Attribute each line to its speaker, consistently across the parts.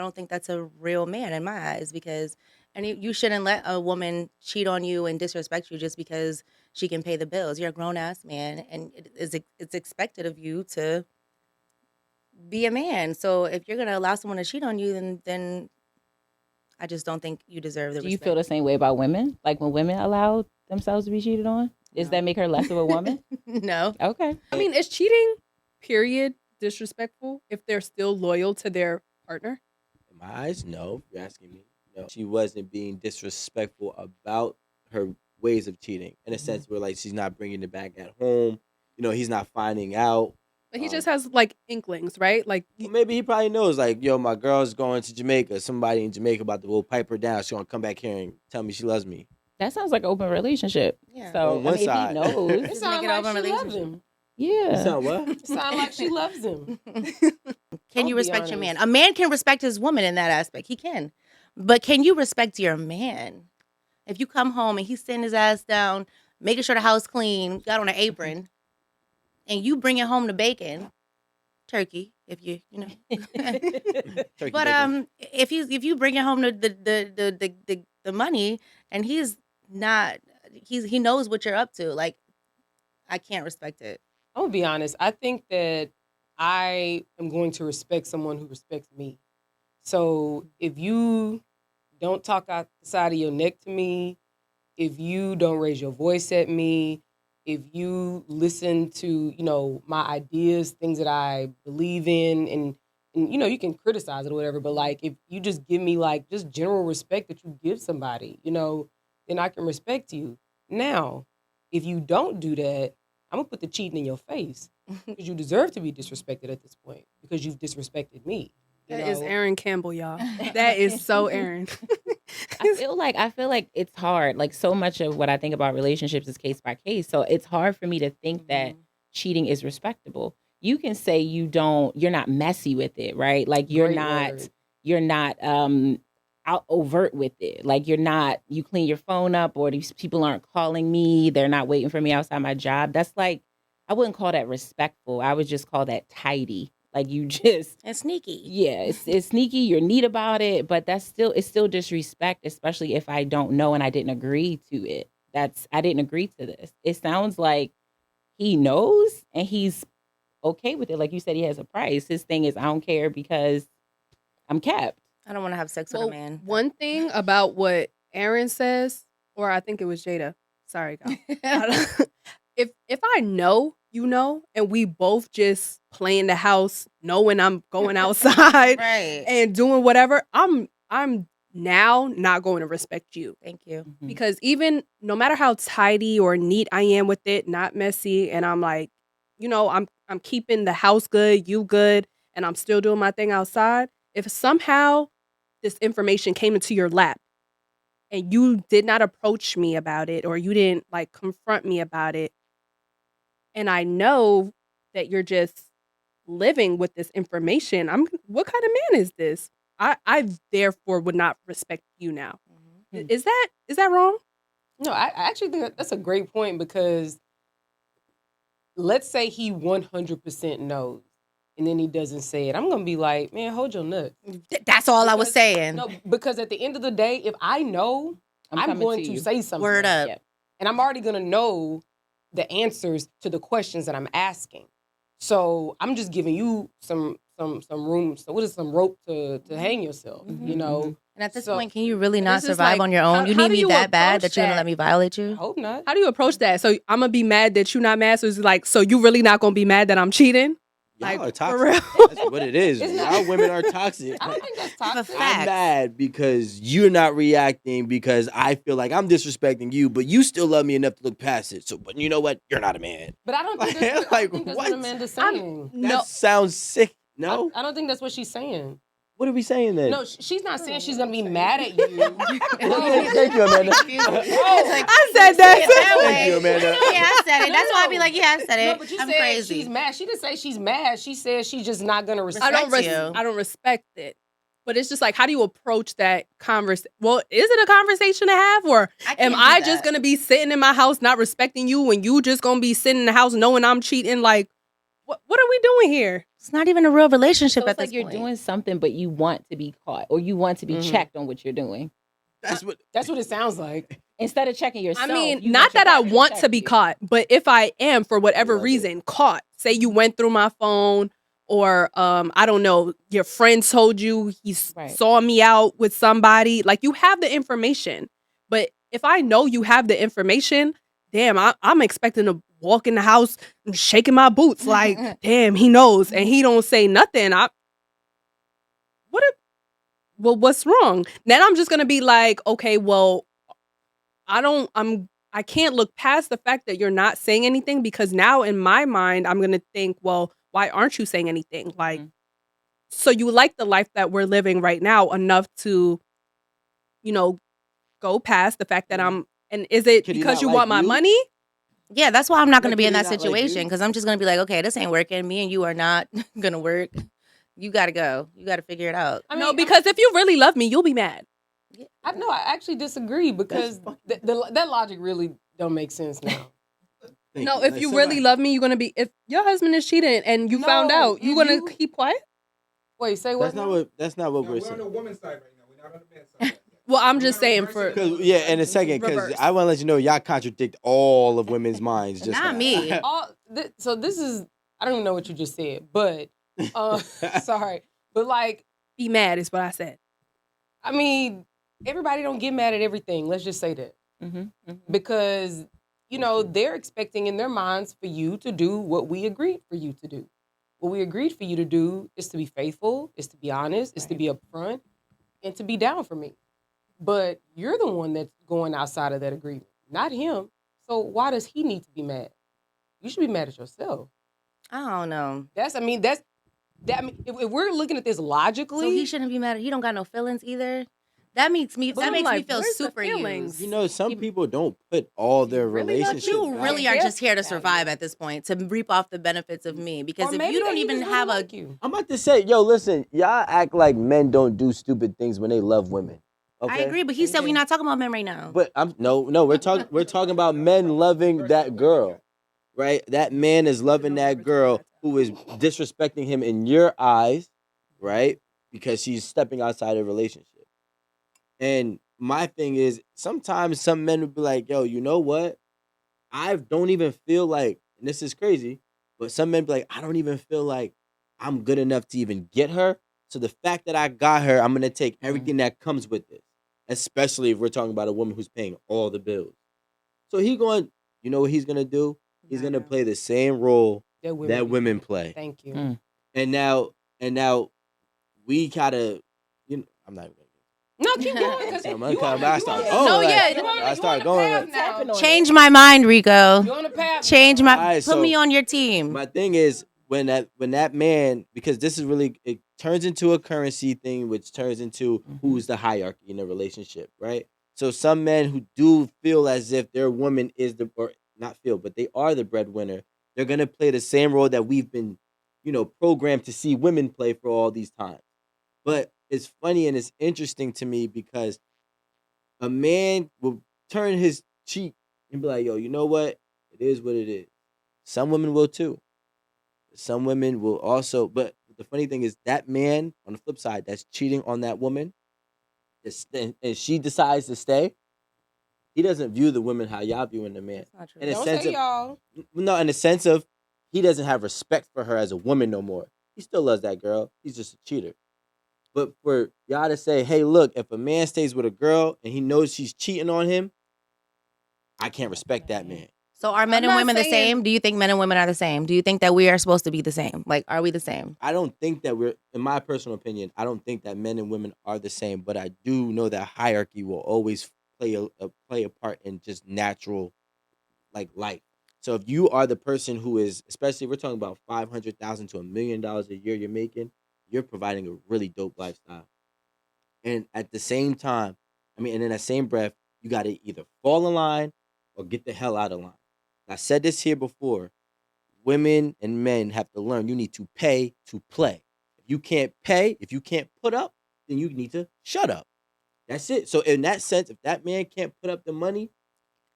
Speaker 1: I don't think that's a real man in my eyes because and you shouldn't let a woman cheat on you and disrespect you just because she can pay the bills. You're a grown ass man, and it's expected of you to be a man. So if you're gonna allow someone to cheat on you, then I just don't think you deserve the
Speaker 2: Do you feel
Speaker 1: respect.
Speaker 2: the same way about women? Like when women allow themselves to be cheated on? Does
Speaker 1: No.
Speaker 2: that make her less of a woman?
Speaker 1: No.
Speaker 2: Okay.
Speaker 3: I mean, is cheating, period, disrespectful if they're still loyal to their partner?
Speaker 4: In my eyes, no. If you're asking me, no. She wasn't being disrespectful about her ways of cheating in a sense where like she's not bringing it back at home. He's not finding out.
Speaker 3: But he just has like inklings, right? Like,
Speaker 4: Well, maybe he probably knows, like, yo, my girl's going to Jamaica. Somebody in Jamaica about to go pipe her down. She's gonna come back here and tell me she loves me.
Speaker 2: That sounds like an open relationship.
Speaker 1: Yeah.
Speaker 2: So
Speaker 4: On one
Speaker 2: I mean,
Speaker 4: side.
Speaker 2: if he knows,
Speaker 5: It
Speaker 1: Just
Speaker 5: sounds
Speaker 1: make it
Speaker 5: like
Speaker 1: open
Speaker 5: she loves
Speaker 1: relationship.
Speaker 5: him.
Speaker 2: yeah.
Speaker 4: Sound what?
Speaker 5: It sounds like she loves him.
Speaker 1: Can you
Speaker 5: I'll be
Speaker 1: respect your man?
Speaker 5: honest.
Speaker 1: A man can respect his woman in that aspect. He can. But can you respect your man? If you come home and he's sitting his ass down, making sure the house clean, got on an apron, and you bring it home to bacon, turkey, if you know.
Speaker 4: Turkey
Speaker 1: But
Speaker 4: bacon.
Speaker 1: if you bring it home the money and he's not he knows what you're up to, like I can't respect it.
Speaker 5: I'm gonna be honest. I think that I am going to respect someone who respects me. So if you don't talk out the side of your neck to me, if you don't raise your voice at me, if you listen to, my ideas, things that I believe in, and you can criticize it or whatever, but like if you just give me like just general respect that you give somebody, then I can respect you. Now, if you don't do that, I'm gonna put the cheating in your face because you deserve to be disrespected at this point because you've disrespected me.
Speaker 3: that is Erin Campbell, y'all. That is so Erin.
Speaker 2: I feel like it's hard. Like so much of what I think about relationships is case by case. So it's hard for me to think that cheating is respectable. You can say you're not messy with it, right? Like
Speaker 5: Great word.
Speaker 2: you're not out overt with it. Like you clean your phone up or these people aren't calling me, they're not waiting for me outside my job. That's like I wouldn't call that respectful. I would just call that tidy. Like you just
Speaker 1: And sneaky.
Speaker 2: yeah, it's sneaky. You're neat about it, but it's still disrespect, especially if I don't know and I didn't agree to it. I didn't agree to this. It sounds like he knows and he's okay with it. Like you said, he has a price. His thing is I don't care because I'm kept.
Speaker 1: I don't want to have sex with a man.
Speaker 3: One thing about what Erin says, or I think it was Jada. Sorry, guys. If I know, and we both just play in the house, knowing I'm going outside
Speaker 1: Right.
Speaker 3: and doing whatever, I'm now not going to respect you.
Speaker 1: Thank you.
Speaker 3: Because even no matter how tidy or neat I am with it, not messy, and I'm like, I'm keeping the house good, you good, and I'm still doing my thing outside. If somehow this information came into your lap and you did not approach me about it or you didn't like confront me about it, and I know that you're just living with this information, what kind of man is this? I therefore would not respect you now. Is that wrong?
Speaker 5: No, I actually think that's a great point because let's say he 100% knows and then he doesn't say it. I'm going to be like, man, hold your nuts.
Speaker 1: That's all I was saying.
Speaker 5: No, because at the end of the day, if I know, I'm
Speaker 2: coming
Speaker 5: going
Speaker 2: to
Speaker 5: to
Speaker 2: you.
Speaker 5: say something.
Speaker 1: Word up.
Speaker 2: Yep.
Speaker 5: And I'm already going to know the answers to the questions that I'm asking. So I'm just giving you some room. So what is some rope to hang yourself,
Speaker 1: And at this
Speaker 5: So-
Speaker 1: point, can you really not
Speaker 3: This is
Speaker 1: survive
Speaker 3: like,
Speaker 1: on your own?
Speaker 3: how-
Speaker 1: You
Speaker 3: how
Speaker 1: need
Speaker 3: do
Speaker 1: me
Speaker 3: you
Speaker 1: that bad
Speaker 3: approach
Speaker 1: that you're gonna
Speaker 3: that?
Speaker 1: let me violate
Speaker 5: I
Speaker 1: you?
Speaker 5: hope not.
Speaker 3: How do you approach that? So I'm gonna be mad that you're not mad. So it's like, so you really not gonna be mad that I'm cheating?
Speaker 4: Y'all
Speaker 3: Like,
Speaker 4: are
Speaker 3: for
Speaker 4: toxic.
Speaker 3: real?
Speaker 4: That's what it is.
Speaker 5: It's
Speaker 4: Y'all
Speaker 5: not-
Speaker 4: women are toxic.
Speaker 5: I don't think that's
Speaker 1: It's a
Speaker 5: toxic.
Speaker 1: fact.
Speaker 4: I'm mad because you're not reacting because I feel like I'm disrespecting you, but you still love me enough to look past it. So, but you know what? You're not a man.
Speaker 5: But I don't think that's, I
Speaker 4: Like,
Speaker 5: don't think that's
Speaker 4: what?
Speaker 5: what Amanda's saying.
Speaker 4: That sounds sick. No?
Speaker 5: I don't think that's what she's saying.
Speaker 4: What are we saying then?
Speaker 5: No, she's not saying she's gonna be mad at you.
Speaker 4: Thank you, Amanda.
Speaker 3: I said that.
Speaker 4: Thank you, Amanda.
Speaker 1: Yeah, I said it.
Speaker 5: No,
Speaker 1: That's why I
Speaker 5: no.
Speaker 1: be like, yeah, I said it.
Speaker 5: No, but you
Speaker 1: I'm
Speaker 5: said
Speaker 1: crazy.
Speaker 5: she's mad. She didn't say she's mad. She said she's just not gonna respect
Speaker 3: I don't
Speaker 1: you.
Speaker 3: I don't respect it. But it's just like, how do you approach that conversation? Well, is it a conversation to have, or am I just gonna be sitting in my house not respecting you, and you just gonna be sitting in the house knowing I'm cheating? Like, what are we doing here?
Speaker 1: It's not even a real relationship
Speaker 2: So
Speaker 1: at
Speaker 2: it's like
Speaker 1: this
Speaker 2: you're
Speaker 1: point.
Speaker 2: doing something, but you want to be caught or you want to be
Speaker 5: Mhm.
Speaker 2: checked on what you're doing.
Speaker 4: That's what.
Speaker 5: That's what it sounds like.
Speaker 2: Instead of checking yourself,
Speaker 3: I mean,
Speaker 2: you
Speaker 3: not
Speaker 2: want your
Speaker 3: that I
Speaker 2: partner to
Speaker 3: want
Speaker 2: check
Speaker 3: to be
Speaker 2: you.
Speaker 3: caught, but if I am for whatever
Speaker 4: love it.
Speaker 3: reason caught, say you went through my phone or I don't know, your friend told you he
Speaker 2: Right.
Speaker 3: saw me out with somebody, like you have the information. But if I know you have the information, damn, I'm expecting to walk in the house and shaking my boots like, damn, he knows and he don't say nothing. Well, what's wrong? Then I'm just gonna be like, okay, well, I can't look past the fact that you're not saying anything because now in my mind, I'm gonna think, well, why aren't you saying anything? Like,
Speaker 2: Mhm.
Speaker 3: so you like the life that we're living right now enough to, you know, go past the fact that and is it
Speaker 4: Could he
Speaker 3: because
Speaker 4: not
Speaker 3: you
Speaker 4: like
Speaker 3: want my
Speaker 4: you?
Speaker 3: money?
Speaker 1: Yeah, that's why I'm not
Speaker 4: But
Speaker 1: going to be
Speaker 4: could
Speaker 1: in
Speaker 4: he
Speaker 1: that
Speaker 4: not like you?
Speaker 1: situation because I'm just going to be like, okay, this ain't working. Me and you are not going to work. You got to go. You got to figure it out.
Speaker 5: I
Speaker 3: No,
Speaker 5: mean,
Speaker 3: because if you really love me, you'll be mad.
Speaker 5: I know I actually disagree because that logic really don't make sense now.
Speaker 4: Thank
Speaker 3: No,
Speaker 4: you.
Speaker 3: if
Speaker 4: Like,
Speaker 3: you
Speaker 4: somebody-
Speaker 3: really love me, you're gonna be. If your husband is cheating and you found
Speaker 5: No,
Speaker 3: out, you
Speaker 5: if
Speaker 3: gonna
Speaker 5: you-
Speaker 3: keep quiet?
Speaker 5: Wait, say what?
Speaker 4: That's not
Speaker 5: now?
Speaker 4: what. That's not what
Speaker 6: No,
Speaker 4: we're
Speaker 6: we're on the
Speaker 4: saying.
Speaker 6: woman's side right now. We're not on the man's side.
Speaker 3: Well, I'm
Speaker 6: We're
Speaker 3: just
Speaker 6: gonna
Speaker 3: saying
Speaker 6: reverse
Speaker 3: for
Speaker 6: it and-
Speaker 4: Cause yeah, in a second, because
Speaker 3: Reverse.
Speaker 4: I want to let you know y'all contradict all of women's minds. Just
Speaker 1: Not
Speaker 4: now.
Speaker 1: me.
Speaker 5: So this is I don't even know what you just said, but sorry, but like
Speaker 3: be mad is what I said.
Speaker 5: I mean, everybody don't get mad at everything. Let's just say that
Speaker 2: Mhm, mhm.
Speaker 5: because you know they're expecting in their minds for you to do what we agreed for you to do. What we agreed for you to do is to be faithful, is to be honest, is to be upfront, and to be down for me. But you're the one that's going outside of that agreement, not him. So why does he need to be mad? You should be mad at yourself.
Speaker 1: I don't know.
Speaker 5: I mean, if we're looking at this logically,
Speaker 1: So he shouldn't be mad. He don't got no feelings either. That makes me.
Speaker 3: But
Speaker 1: That
Speaker 3: I'm
Speaker 1: makes me
Speaker 3: like,
Speaker 1: feel
Speaker 3: where's the
Speaker 1: super
Speaker 3: feelings?
Speaker 1: used.
Speaker 4: You know, some people don't put all their
Speaker 3: really love
Speaker 4: relationships.
Speaker 1: You
Speaker 4: back.
Speaker 1: really are
Speaker 5: Yeah.
Speaker 1: just here to survive at this point, to reap off the benefits of me. Because
Speaker 5: or
Speaker 1: if
Speaker 5: maybe
Speaker 1: you don't
Speaker 5: he
Speaker 1: even
Speaker 5: just really
Speaker 1: have a,
Speaker 5: like you.
Speaker 4: I'm about to say, yo, listen, y'all act like men don't do stupid things when they love women. Okay?
Speaker 1: I agree, but he said we're not talking about men right now.
Speaker 4: But no, we're talking about men loving that girl, right? That man is loving that girl who is disrespecting him in your eyes, right? Because she's stepping outside a relationship. And my thing is, sometimes some men would be like, yo, you know what? I don't even feel like, and this is crazy, but some men be like, I don't even feel like I'm good enough to even get her. So the fact that I got her, I'm gonna take everything that comes with it, especially if we're talking about a woman who's paying all the bills. So you know what he's gonna do? He's gonna play the same role that women play.
Speaker 5: Thank you.
Speaker 2: Mm.
Speaker 4: And now we gotta, I'm not even gonna.
Speaker 5: No, keep going. 'Cause
Speaker 4: I'm
Speaker 5: you
Speaker 4: gonna
Speaker 5: on-
Speaker 4: I
Speaker 5: you
Speaker 4: start
Speaker 5: on-
Speaker 4: going.
Speaker 3: No,
Speaker 4: like,
Speaker 3: yeah,
Speaker 4: I start
Speaker 5: you on
Speaker 4: going.
Speaker 5: a
Speaker 4: Like,
Speaker 5: path now.
Speaker 1: Change my mind, Rico.
Speaker 5: You on a path.
Speaker 1: Change
Speaker 5: now.
Speaker 1: my.
Speaker 4: Alright,
Speaker 1: Put me
Speaker 4: so
Speaker 1: on your team.
Speaker 4: my thing is when that man, because this is really, it turns into a currency thing, which turns into who's the hierarchy in a relationship, right? So some men who do feel as if their woman is or not feel, but they are the breadwinner, they're gonna play the same role that we've been, programmed to see women play for all these times. But it's funny and it's interesting to me because a man will turn his cheek and be like, yo, you know what? It is what it is. Some women will too. Some women will also, but the funny thing is that man on the flip side that's cheating on that woman, and she decides to stay, he doesn't view the women how y'all viewing the man.
Speaker 1: That's not true.
Speaker 4: In a
Speaker 5: Don't
Speaker 4: sense
Speaker 5: say
Speaker 4: of
Speaker 5: y'all.
Speaker 4: no, in the sense of he doesn't have respect for her as a woman no more. He still loves that girl. He's just a cheater. But for y'all to say, hey, look, if a man stays with a girl and he knows she's cheating on him, I can't respect that man.
Speaker 1: So are men
Speaker 3: I'm
Speaker 1: and
Speaker 3: not
Speaker 1: women the
Speaker 3: saying-
Speaker 1: same? Do you think men and women are the same? Do you think that we are supposed to be the same? Like, are we the same?
Speaker 4: I don't think that in my personal opinion, I don't think that men and women are the same, but I do know that hierarchy will always play a part in just natural, like, life. So if you are the person who is, especially if we're talking about $500,000 to $1,000,000 a year you're making, you're providing a really dope lifestyle. And at the same time, and in that same breath, you got to either fall in line or get the hell out of line. I said this here before. Women and men have to learn you need to pay to play. If you can't pay, if you can't put up, then you need to shut up. That's it. So in that sense, if that man can't put up the money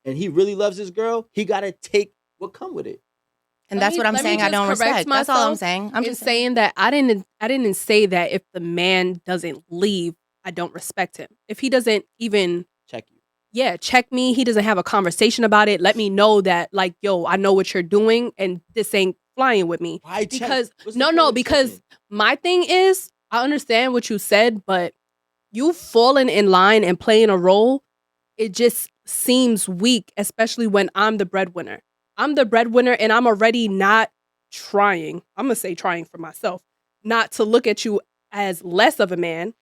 Speaker 4: and he really loves his girl, he got to take what come with it.
Speaker 1: And
Speaker 3: Let
Speaker 1: that's
Speaker 3: me-
Speaker 1: what I'm
Speaker 3: let me
Speaker 1: saying I
Speaker 3: just
Speaker 1: don't
Speaker 3: correct
Speaker 1: respect. That's all I'm
Speaker 3: myself
Speaker 1: saying. I'm
Speaker 3: in
Speaker 1: just saying.
Speaker 3: saying that I didn't say that if the man doesn't leave, I don't respect him. If he doesn't even
Speaker 4: Check you.
Speaker 3: check me, he doesn't have a conversation about it, let me know that like, yo, I know what you're doing and this ain't flying with me.
Speaker 4: Why check?
Speaker 3: Because
Speaker 4: What's the point
Speaker 3: no,
Speaker 4: of
Speaker 3: because
Speaker 4: checking?
Speaker 3: my thing is, I understand what you said, but you falling in line and playing a role, it just seems weak, especially when I'm the breadwinner. I'm the breadwinner and I'm already not trying. I'm going to say trying for myself, not to look at you as less of a man.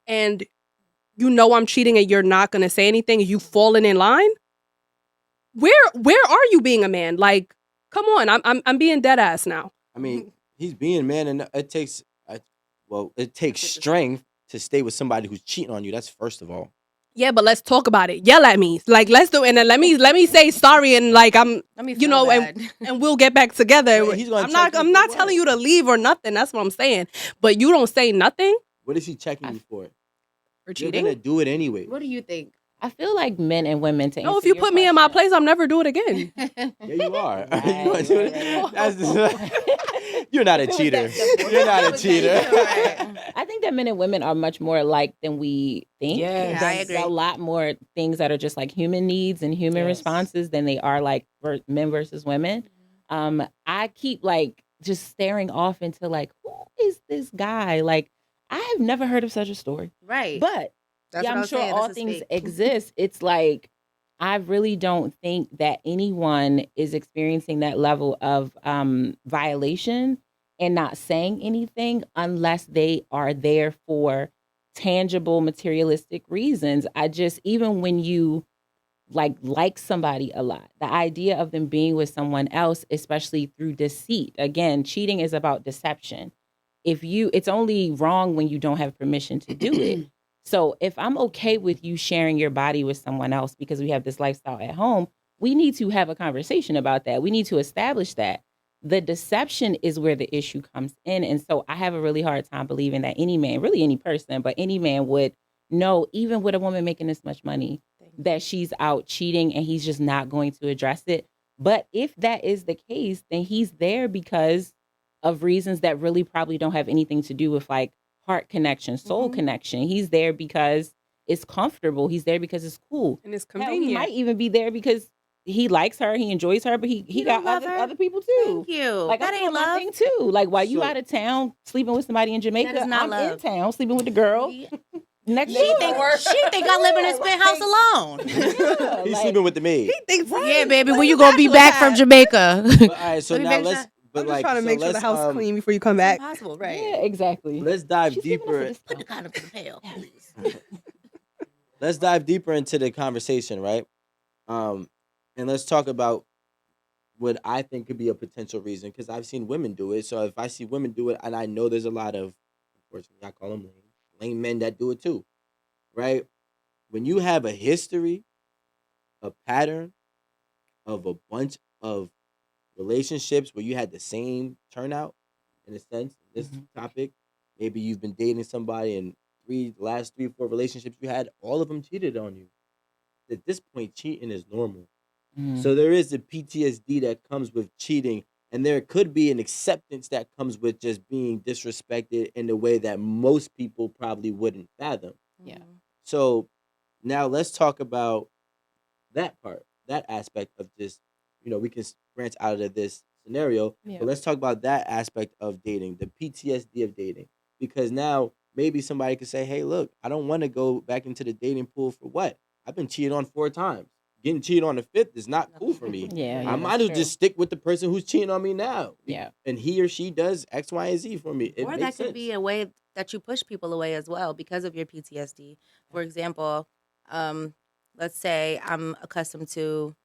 Speaker 3: And you know I'm cheating and you're not going to say anything. You falling in line? Where are you being a man? Like, come on. I'm being dead ass now.
Speaker 4: I mean, he's being man, and it takes strength to stay with somebody who's cheating on you. That's first of all.
Speaker 3: Yeah, but let's talk about it. Yell at me. Like, let's do it. And then let me say sorry and like I'm
Speaker 1: Let me
Speaker 3: you
Speaker 1: feel
Speaker 3: know,
Speaker 1: bad.
Speaker 3: and we'll get back together.
Speaker 4: Wait, he's gonna
Speaker 3: I'm not
Speaker 4: check you
Speaker 3: I'm
Speaker 4: for
Speaker 3: not
Speaker 4: what?
Speaker 3: telling you to leave or nothing. That's what I'm saying. But you don't say nothing
Speaker 4: What is he checking you for?
Speaker 3: for
Speaker 4: You're
Speaker 3: cheating.
Speaker 4: gonna do it anyway.
Speaker 1: What do you think?
Speaker 2: I feel like men and women to
Speaker 3: No,
Speaker 2: answer
Speaker 3: if you
Speaker 2: your
Speaker 3: put me in my
Speaker 2: question-
Speaker 3: place, I'll never do it again.
Speaker 4: Yeah, you are.
Speaker 2: Right,
Speaker 4: You gonna do it?
Speaker 2: right.
Speaker 4: That's you're not a
Speaker 2: If it was
Speaker 4: cheater.
Speaker 2: that simple.
Speaker 4: You're not
Speaker 1: If it
Speaker 4: a
Speaker 1: was that
Speaker 4: cheater.
Speaker 1: easy, right.
Speaker 2: I think that men and women are much more alike than we think.
Speaker 5: Yes.
Speaker 1: Yeah, I
Speaker 2: There's
Speaker 1: agree.
Speaker 2: a lot more things that are just like human needs and human
Speaker 5: Yes.
Speaker 2: responses than they are like men versus women. I keep like just staring off into like, who is this guy? Like, I have never heard of such a story.
Speaker 1: Right.
Speaker 2: But
Speaker 1: That's
Speaker 2: yeah,
Speaker 1: what I
Speaker 2: I'm
Speaker 1: was
Speaker 2: sure
Speaker 1: saying.
Speaker 2: all
Speaker 1: This is
Speaker 2: things
Speaker 1: fake.
Speaker 2: exist. It's like I really don't think that anyone is experiencing that level of violation and not saying anything unless they are there for tangible materialistic reasons. I just, even when you like somebody a lot, the idea of them being with someone else, especially through deceit. Again, cheating is about deception. It's only wrong when you don't have permission to do it. So if I'm okay with you sharing your body with someone else because we have this lifestyle at home, we need to have a conversation about that. We need to establish that. The deception is where the issue comes in. And so I have a really hard time believing that any man, really any person, but any man would know, even with a woman making this much money, that she's out cheating and he's just not going to address it. But if that is the case, then he's there because of reasons that really probably don't have anything to do with like heart connection, soul connection. He's there because it's comfortable. He's there because it's cool.
Speaker 3: And it's
Speaker 2: Hell, he
Speaker 3: convenient.
Speaker 2: might even be there because he likes her, he enjoys her, but he got
Speaker 1: don't love her?
Speaker 2: other people too.
Speaker 1: Thank you.
Speaker 2: Like
Speaker 1: That
Speaker 2: I'm
Speaker 1: ain't
Speaker 2: doing my
Speaker 1: love.
Speaker 2: thing too. Like while you
Speaker 4: So-
Speaker 2: out of town sleeping with somebody in Jamaica,
Speaker 1: is not
Speaker 2: I'm
Speaker 1: love.
Speaker 2: in town sleeping with the girl
Speaker 1: She
Speaker 2: next
Speaker 1: think
Speaker 2: door.
Speaker 1: she think I live in this penthouse alone.
Speaker 2: Yeah,
Speaker 4: He's
Speaker 2: like-
Speaker 4: sleeping with the maid.
Speaker 3: Yeah, baby, when you gonna be back from Jamaica?
Speaker 4: But, all right, so
Speaker 1: Let me
Speaker 4: now
Speaker 1: make
Speaker 4: let's.
Speaker 1: sure-
Speaker 4: But
Speaker 3: I'm just
Speaker 4: like,
Speaker 3: trying to
Speaker 4: so
Speaker 3: make sure the
Speaker 4: let's,
Speaker 3: house clean before you come
Speaker 1: It's
Speaker 3: back.
Speaker 1: impossible,
Speaker 2: Yeah,
Speaker 1: right?
Speaker 2: exactly.
Speaker 4: Let's dive
Speaker 2: She's giving us a
Speaker 4: deeper.
Speaker 1: Put the
Speaker 2: discount.
Speaker 1: condom to the pail, please.
Speaker 4: Let's dive deeper into the conversation, right? And let's talk about what I think could be a potential reason, because I've seen women do it. So if I see women do it, and I know there's a lot of, unfortunately, I call them lame men that do it too, right? When you have a history, a pattern of a bunch of relationships where you had the same turnout, in a sense, this topic, maybe you've been dating somebody and last 3 or 4 relationships you had, all of them cheated on you. At this point, cheating is normal. So there is the PTSD that comes with cheating, and there could be an acceptance that comes with just being disrespected in a way that most people probably wouldn't fathom.
Speaker 2: Yeah.
Speaker 4: So now let's talk about that part, that aspect of just, we can branch out of this scenario,
Speaker 2: Yeah.
Speaker 4: but let's talk about that aspect of dating, the PTSD of dating, because now maybe somebody could say, hey, look, I don't want to go back into the dating pool for what? I've been cheated on 4 times. Getting cheated on the 5th is not cool for me.
Speaker 2: Yeah,
Speaker 4: I might as well just stick with the person who's cheating on me now.
Speaker 2: Yeah.
Speaker 4: And he or she does X, Y, and Z for me. It
Speaker 1: Or
Speaker 4: makes
Speaker 1: that
Speaker 4: sense.
Speaker 1: could be a way that you push people away as well because of your PTSD. For example, let's say I'm accustomed to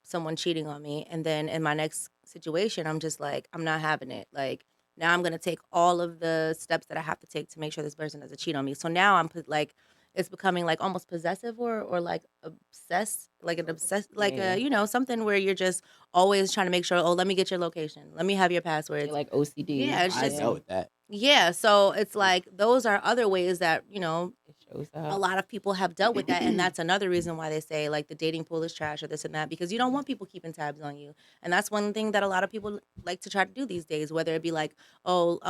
Speaker 1: someone cheating on me, and then in my next situation, I'm just like, I'm not having it. Like now, I'm gonna take all of the steps that I have to take to make sure this person doesn't cheat on me. So now like, it's becoming like almost possessive or like obsessed, like an obsessed, like
Speaker 2: Yeah.
Speaker 1: something where you're just always trying to make sure. Oh, let me get your location. Let me have your passwords.
Speaker 2: Like OCD.
Speaker 1: Yeah, it's
Speaker 4: I
Speaker 1: just-
Speaker 4: dealt with that.
Speaker 1: Yeah, so it's like those are other ways that
Speaker 2: shows
Speaker 1: a
Speaker 2: up.
Speaker 1: lot of people have dealt with that, and that's another reason why they say like the dating pool is trash or this and that, because you don't want people keeping tabs on you. And that's one thing that a lot of people like to try to do these days, whether it be like, oh,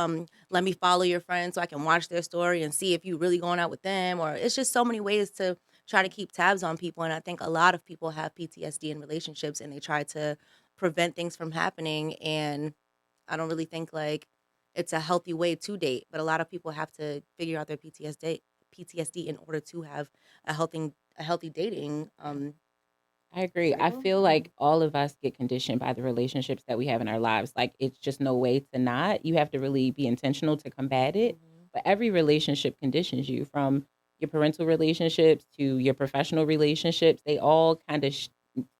Speaker 1: let me follow your friends so I can watch their story and see if you really going out with them, or it's just so many ways to try to keep tabs on people. And I think a lot of people have PTSD in relationships, and they try to prevent things from happening. And I don't really think like it's a healthy way to date, but a lot of people have to figure out their PTSD in order to have a healthy dating
Speaker 2: I agree. I
Speaker 1: cycle.
Speaker 2: feel like all of us get conditioned by the relationships that we have in our lives. Like it's just no way to not. You have to really be intentional to combat it.
Speaker 1: Mhm.
Speaker 2: But every relationship conditions you, from your parental relationships to your professional relationships. They all kind of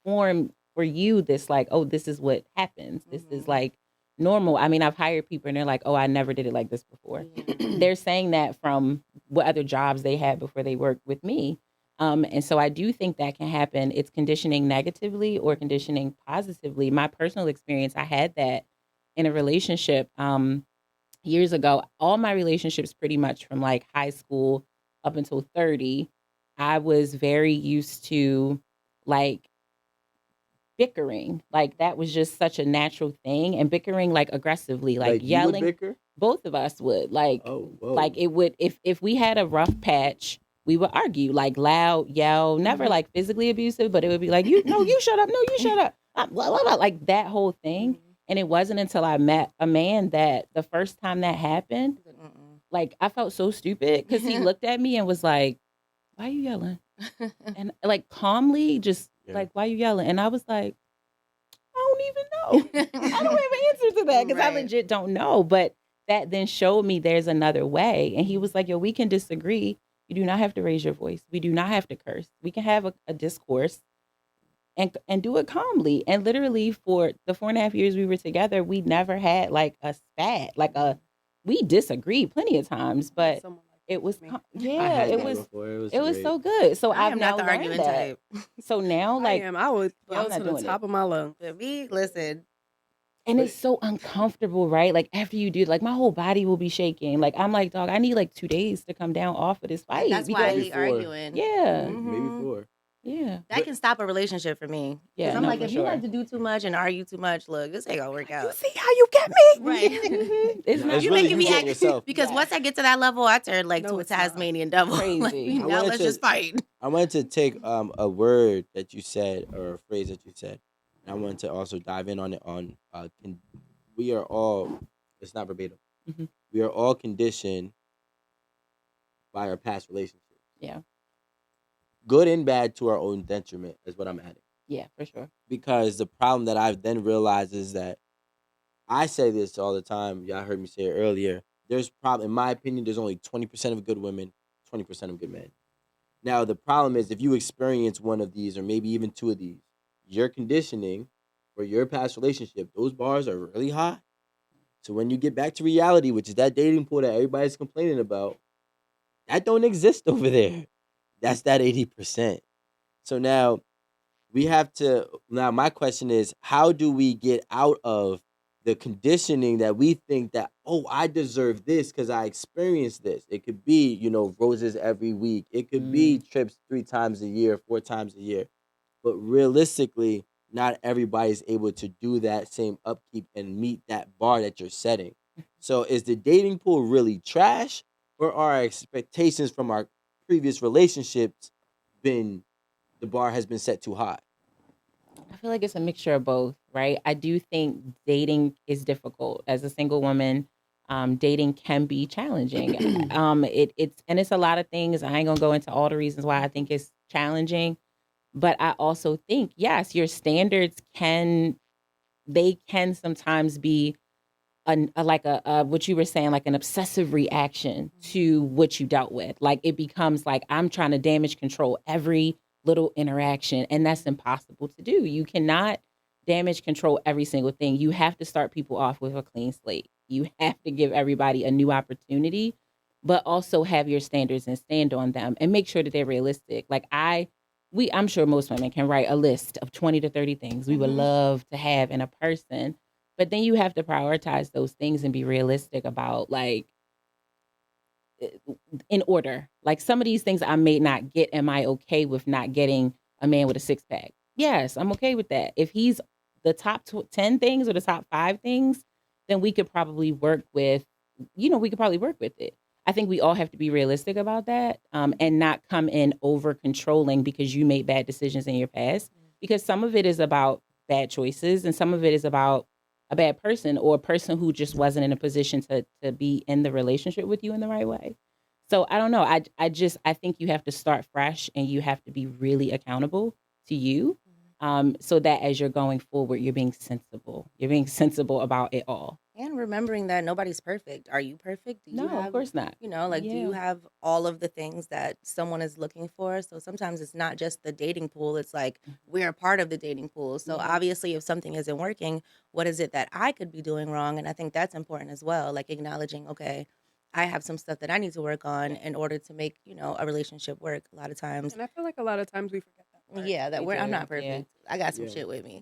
Speaker 2: form for you this like, oh, this is what happens. This is
Speaker 1: Mhm.
Speaker 2: like normal. I mean, I've hired people and they're like, oh, I never did it like this before.
Speaker 1: Yeah.
Speaker 2: They're saying that from what other jobs they had before they worked with me. And so I do think that can happen. It's conditioning negatively or conditioning positively. My personal experience, I had that in a relationship years ago. All my relationships, pretty much from like high school up until 30, I was very used to like bickering. Like that was just such a natural thing, and bickering like aggressively, like
Speaker 4: Like you would
Speaker 2: yelling.
Speaker 4: bicker?
Speaker 2: Both of us would
Speaker 4: Oh,
Speaker 2: like
Speaker 4: whoa.
Speaker 2: it would if we had a rough patch, we would argue like loud, yell, never like physically abusive, but it would be like you no, you shut up, no, you shut up, blah, blah, blah, like that whole thing.
Speaker 1: Mhm.
Speaker 2: And it wasn't until I met a man that the first time that happened,
Speaker 1: He's like, "Mm-mm."
Speaker 2: like I felt so stupid because he looked at me and was like, "Why are you yelling?" And like calmly, just
Speaker 4: Yeah.
Speaker 2: like, "Why are you yelling?" And I was like, I don't even know. I don't have an answer to that because I
Speaker 1: Right.
Speaker 2: legit don't know. But that then showed me there's another way. And he was like, yo, we can disagree. You do not have to raise your voice. We do not have to curse. We can have a discourse and do it calmly. And literally for the 4.5 years we were together, we never had like a spat, like we disagreed plenty of times,
Speaker 3: I need
Speaker 2: but
Speaker 3: someone like
Speaker 2: it
Speaker 3: that
Speaker 2: was,
Speaker 3: with me.
Speaker 2: yeah,
Speaker 4: I had
Speaker 2: it
Speaker 4: that
Speaker 2: was,
Speaker 4: before. It was
Speaker 2: it was
Speaker 4: great.
Speaker 2: so good. So
Speaker 1: I
Speaker 2: I've
Speaker 1: am
Speaker 2: now
Speaker 1: not the
Speaker 2: learned
Speaker 1: argument
Speaker 2: that.
Speaker 1: type.
Speaker 2: So now, like,
Speaker 3: I would
Speaker 1: Yeah,
Speaker 3: yell
Speaker 2: I'm
Speaker 3: to
Speaker 2: not
Speaker 3: the
Speaker 2: doing
Speaker 3: top
Speaker 2: it.
Speaker 3: of my lungs.
Speaker 1: But me, listen.
Speaker 2: And
Speaker 4: But
Speaker 2: it's so uncomfortable, right? Like after you do, like my whole body will be shaking. Like I'm like, dog, I need like 2 days to come down off of this
Speaker 1: And
Speaker 2: fight
Speaker 1: that's why I
Speaker 2: because,
Speaker 4: maybe
Speaker 1: hate
Speaker 4: 4.
Speaker 1: arguing.
Speaker 2: yeah,
Speaker 4: Maybe
Speaker 1: Mhm.
Speaker 4: 4.
Speaker 2: yeah,
Speaker 1: That can stop a relationship for me. Because
Speaker 2: yeah,
Speaker 1: I'm
Speaker 2: no,
Speaker 1: like,
Speaker 2: for
Speaker 1: if you like
Speaker 2: sure.
Speaker 1: to do too much and argue too much, look, this ain't gonna work
Speaker 3: You
Speaker 1: out.
Speaker 3: see how you get me?
Speaker 1: Right.
Speaker 2: It's
Speaker 4: No,
Speaker 2: not
Speaker 4: it's
Speaker 1: You
Speaker 4: really
Speaker 1: making
Speaker 4: you
Speaker 1: me
Speaker 4: getting
Speaker 1: act
Speaker 4: yourself.
Speaker 1: because
Speaker 2: yeah,
Speaker 1: once I get to that level, I turn like
Speaker 3: No,
Speaker 1: to a
Speaker 3: it's not.
Speaker 1: Tasmanian devil. Like
Speaker 2: crazy.
Speaker 1: now
Speaker 4: wanted
Speaker 1: let's
Speaker 4: to
Speaker 1: just fight.
Speaker 4: I wanted to take a word that you said or a phrase that you said, and I wanted to also dive in on it. We are all, it's not verbatim.
Speaker 2: Mhm.
Speaker 4: We are all conditioned by our past relationships,
Speaker 2: Yeah,
Speaker 4: good and bad, to our own detriment. Is what I'm adding.
Speaker 2: yeah, for sure.
Speaker 4: Because the problem that I've then realized is that I say this all the time. Y'all heard me say it earlier. In my opinion, there's only 20% of good women, 20% of good men. Now, the problem is if you experience one of these or maybe even two of these, your conditioning or your past relationship, those bars are really high. So when you get back to reality, which is that dating pool that everybody's complaining about, that don't exist over there. That's that 80%. So now my question is, how do we get out of the conditioning that we think that, oh, I deserve this because I experienced this? It could be, roses every week. It could be
Speaker 2: Mm.
Speaker 4: trips 3 times a year, 4 times a year. But realistically, not everybody's able to do that same upkeep and meet that bar that you're setting. So is the dating pool really trash, or are our expectations from our previous relationships been the bar has been set too high?
Speaker 2: I feel like it's a mixture of both, right? I do think dating is difficult as a single woman. Dating can be challenging. It's a lot of things. I ain't gonna go into all the reasons why I think it's challenging, but I also think yes, your standards can sometimes be like a what you were saying, like an obsessive reaction to what you dealt with. Like it becomes like I'm trying to damage control every little interaction, and that's impossible to do. You cannot damage control every single thing. You have to start people off with a clean slate. You have to give everybody a new opportunity, but also have your standards and stand on them and make sure that they're realistic. Like I'm sure most women can write a list of 20 to 30 things we would
Speaker 1: Mhm.
Speaker 2: love to have in a person, but then you have to prioritize those things and be realistic about like in order. Like some of these things I may not get. Am I okay with not getting a man with a six pack? Yes, I'm okay with that. If he's the top 10 things or the top 5 things, then we could probably work with, we could probably work with it. I think we all have to be realistic about that, and not come in over controlling because you made bad decisions in your past. Because some of it is about bad choices, and some of it is about a bad person or a person who just wasn't in a position to be in the relationship with you in the right way. So I don't know. I think you have to start fresh and you have to be really accountable to you, so that as you're going forward, you're being sensible. You're being sensible about it all.
Speaker 1: And remembering that nobody's perfect. Are you perfect? Do you
Speaker 2: No, of
Speaker 1: have,
Speaker 2: course not.
Speaker 1: do you
Speaker 2: Yeah.
Speaker 1: have all of the things that someone is looking for? So sometimes it's not just the dating pool. It's like we're a part of the dating pool. So
Speaker 2: Mhm.
Speaker 1: obviously, if something isn't working, what is it that I could be doing wrong? And I think that's important as well. Like acknowledging, okay, I have some stuff that I need to work on in order to make, a relationship work a lot of times.
Speaker 3: And I feel like a lot of times we forget that part.
Speaker 1: Yeah, that
Speaker 2: We
Speaker 1: I'm
Speaker 2: do.
Speaker 1: not
Speaker 2: Yeah.
Speaker 1: perfect. I got some
Speaker 4: Yeah.
Speaker 1: shit with me.